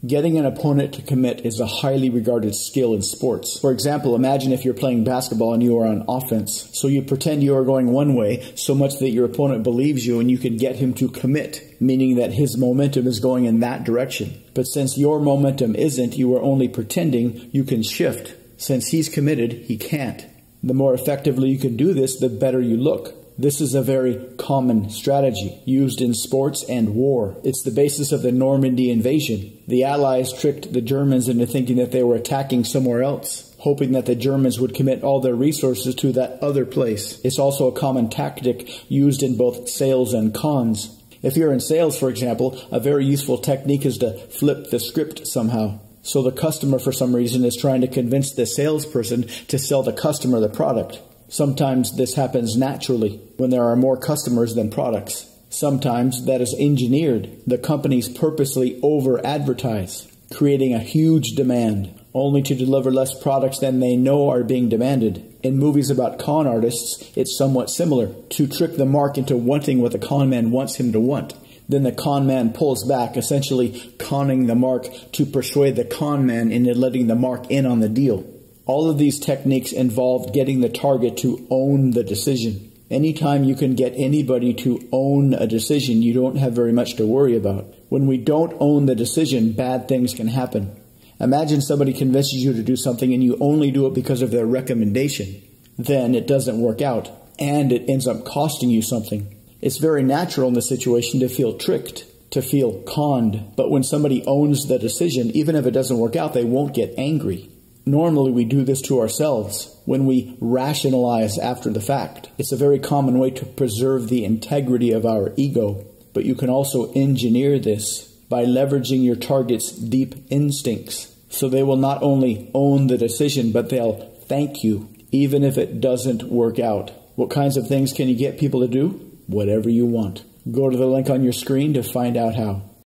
Getting an opponent to commit is a highly regarded skill in sports. For example, imagine if you're playing basketball and you are on offense. So you pretend you are going one way so much that your opponent believes you and you can get him to commit, meaning that his momentum is going in that direction. But since your momentum isn't, you are only pretending, you can shift. Since he's committed, he can't. The more effectively you can do this, the better you look. This is a very common strategy used in sports and war. It's the basis of the Normandy invasion. The Allies tricked the Germans into thinking that they were attacking somewhere else, hoping that the Germans would commit all their resources to that other place. It's also a common tactic used in both sales and cons. If you're in sales, for example, a very useful technique is to flip the script somehow. So the customer, for some reason, is trying to convince the salesperson to sell the customer the product. Sometimes this happens naturally when there are more customers than products. Sometimes that is engineered. The companies purposely over-advertise, creating a huge demand, only to deliver less products than they know are being demanded. In movies about con artists, it's somewhat similar. To trick the mark into wanting what the con man wants him to want. Then the con man pulls back, essentially conning the mark to persuade the con man into letting the mark in on the deal. All of these techniques involve getting the target to own the decision. Anytime you can get anybody to own a decision, you don't have very much to worry about. When we don't own the decision, bad things can happen. Imagine somebody convinces you to do something and you only do it because of their recommendation. Then it doesn't work out, and it ends up costing you something. It's very natural in this situation to feel tricked, to feel conned. But when somebody owns the decision, even if it doesn't work out, they won't get angry. Normally we do this to ourselves when we rationalize after the fact. It's a very common way to preserve the integrity of our ego. But you can also engineer this by leveraging your target's deep instincts. So they will not only own the decision, but they'll thank you, even if it doesn't work out. What kinds of things can you get people to do? Whatever you want. Go to the link on your screen to find out how.